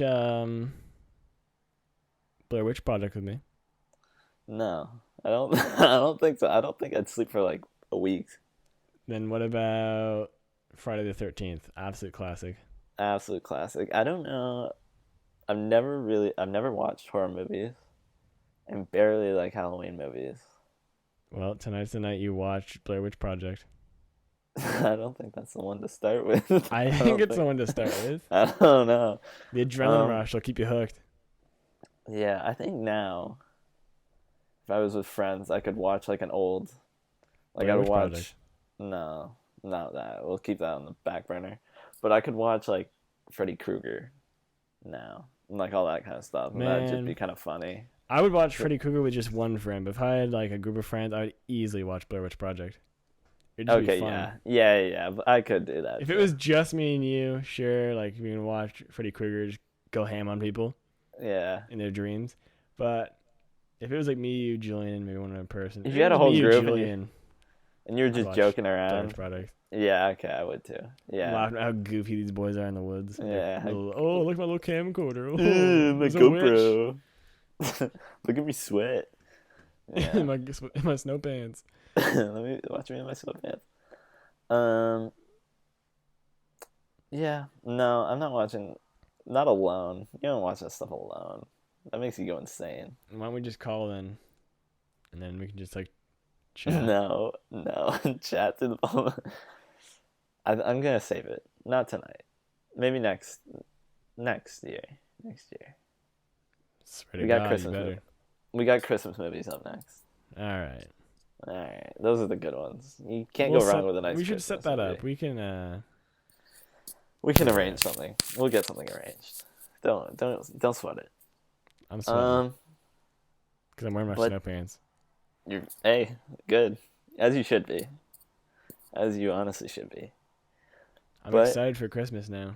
Speaker 2: Blair Witch Project with me.
Speaker 1: No, I don't. I don't think so. I don't think I'd sleep for like a week.
Speaker 2: Then what about Friday the 13th? Absolute classic.
Speaker 1: Absolute classic. I don't know. I've never watched horror movies, and barely like Halloween movies.
Speaker 2: Well, tonight's the night you watch Blair Witch Project.
Speaker 1: I don't think that's the one to start with.
Speaker 2: I
Speaker 1: I
Speaker 2: think
Speaker 1: don't
Speaker 2: it's the
Speaker 1: think.
Speaker 2: one to start with.
Speaker 1: I don't know.
Speaker 2: The adrenaline
Speaker 1: Um,
Speaker 2: rush will keep you hooked.
Speaker 1: yeah, I think now, if I was with friends, I could watch like an old, like I
Speaker 2: Blair
Speaker 1: would
Speaker 2: Witch Project.
Speaker 1: watch. No, not that. We'll keep that on the back burner. But I could watch like Freddy Krueger now, and like all that kind of stuff, and that'd just be
Speaker 2: Man,
Speaker 1: kind of funny.
Speaker 2: I would watch Freddy Krueger with just one friend, but if I had like a group of friends, I would easily watch Blair Witch Project. It'd just be
Speaker 1: Okay,
Speaker 2: fun.
Speaker 1: yeah. But I could do that
Speaker 2: If it
Speaker 1: too.
Speaker 2: was just me and you, sure, like we can watch Freddy Krueger just go ham on people
Speaker 1: Yeah.
Speaker 2: in their dreams. But if it was like me, you, Julian, and maybe one other person,
Speaker 1: If
Speaker 2: if
Speaker 1: you
Speaker 2: it
Speaker 1: had a
Speaker 2: was
Speaker 1: whole
Speaker 2: me, you,
Speaker 1: group
Speaker 2: Julian,
Speaker 1: and you're
Speaker 2: I'd
Speaker 1: just
Speaker 2: watch
Speaker 1: joking
Speaker 2: Blair Witch
Speaker 1: around,
Speaker 2: Project.
Speaker 1: yeah, okay, I would too. Yeah.
Speaker 2: Laughing at how goofy these boys are in the woods.
Speaker 1: Yeah.
Speaker 2: Oh, look at my little camcorder. Oh,
Speaker 1: My
Speaker 2: there's a witch
Speaker 1: GoPro. Look at me sweat.
Speaker 2: in
Speaker 1: Yeah.
Speaker 2: my snow pants.
Speaker 1: Let me watch me in my sweatpants. Um. Yeah. No, I'm not watching. Not alone. You don't watch that stuff alone. That makes you go insane.
Speaker 2: Why don't we just call then, and then we can just like chat.
Speaker 1: No. Chat to the phone. I'm gonna save it. Not tonight. Maybe next year. Next year.
Speaker 2: Swear to
Speaker 1: We got
Speaker 2: God, you
Speaker 1: Christmas.
Speaker 2: better.
Speaker 1: We got Christmas movies up next.
Speaker 2: All right.
Speaker 1: All right, those are the good ones. You can't
Speaker 2: We'll
Speaker 1: go wrong
Speaker 2: set.
Speaker 1: with a nice.
Speaker 2: We should set
Speaker 1: Christmas
Speaker 2: that
Speaker 1: movie.
Speaker 2: up. We can.
Speaker 1: We can
Speaker 2: Yeah.
Speaker 1: arrange something. We'll get something arranged. Don't sweat it.
Speaker 2: I'm sweating
Speaker 1: Um,
Speaker 2: because I'm wearing my
Speaker 1: but
Speaker 2: snow pants.
Speaker 1: you're good, as you should be, as you honestly should be.
Speaker 2: I'm
Speaker 1: But
Speaker 2: excited for Christmas now.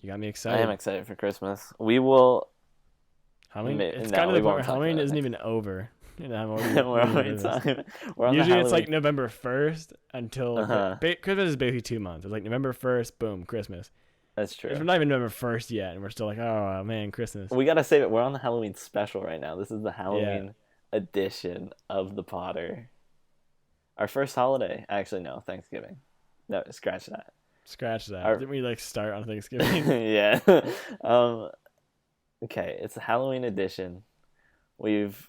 Speaker 2: You got me
Speaker 1: I
Speaker 2: excited.
Speaker 1: am excited for Christmas. We will.
Speaker 2: Halloween. It's
Speaker 1: No,
Speaker 2: kind of
Speaker 1: we
Speaker 2: the point
Speaker 1: won't
Speaker 2: where
Speaker 1: talk
Speaker 2: Halloween
Speaker 1: about it
Speaker 2: isn't
Speaker 1: next.
Speaker 2: even over, and I'm
Speaker 1: We're
Speaker 2: already
Speaker 1: already
Speaker 2: over this.
Speaker 1: time. We're on the
Speaker 2: Usually it's
Speaker 1: Halloween.
Speaker 2: like November 1st until
Speaker 1: Uh-huh.
Speaker 2: Christmas is basically 2 months. It's like November 1st, boom, Christmas.
Speaker 1: That's true.
Speaker 2: We're not even November 1st yet, and we're still like, oh man, Christmas.
Speaker 1: We gotta save it. We're on the Halloween special right now. This is the
Speaker 2: Yeah,
Speaker 1: Halloween edition of the Potter. Our first holiday. Actually, no, Thanksgiving. No, scratch that.
Speaker 2: scratch that.
Speaker 1: Our
Speaker 2: Didn't we like start on Thanksgiving?
Speaker 1: yeah. Um. Okay, it's a Halloween edition. We've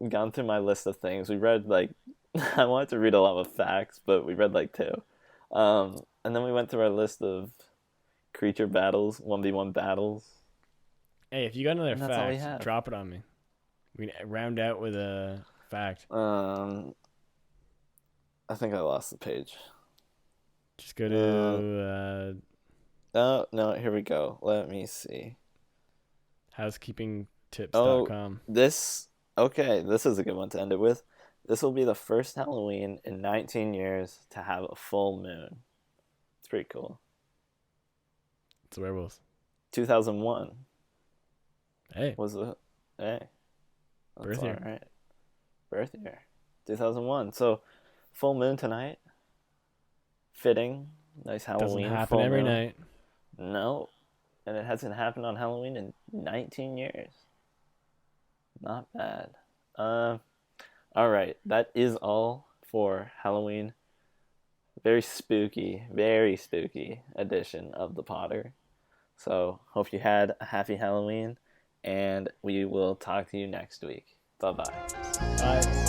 Speaker 1: gone through my list of things. We read like I wanted to read a lot of facts, but we read like two. And then we went through our list of creature battles, 1v1 battles.
Speaker 2: Hey, if you got another
Speaker 1: And that's all we
Speaker 2: fact,
Speaker 1: have.
Speaker 2: drop it on me. We can round out with a fact.
Speaker 1: I think I lost the page.
Speaker 2: Just go
Speaker 1: Uh,
Speaker 2: to
Speaker 1: oh no, here we go. Let me see. Oh,
Speaker 2: housekeepingtips.com.
Speaker 1: this is a good one to end it with. This will be the first Halloween in 19 years to have a full moon. It's pretty cool.
Speaker 2: It's werewolves.
Speaker 1: 2001
Speaker 2: Hey,
Speaker 1: was the hey, that's
Speaker 2: birth
Speaker 1: all
Speaker 2: year.
Speaker 1: right. Birth year, 2001. So full moon tonight. Fitting, nice
Speaker 2: Doesn't
Speaker 1: Halloween
Speaker 2: happen
Speaker 1: full
Speaker 2: every
Speaker 1: moon.
Speaker 2: night.
Speaker 1: No, and it hasn't happened on Halloween in 19 years. Not bad. All right, that is all for Halloween. Very spooky edition of the Potter. So hope you had a happy Halloween, and we will talk to you next week. Bye bye.
Speaker 2: Bye.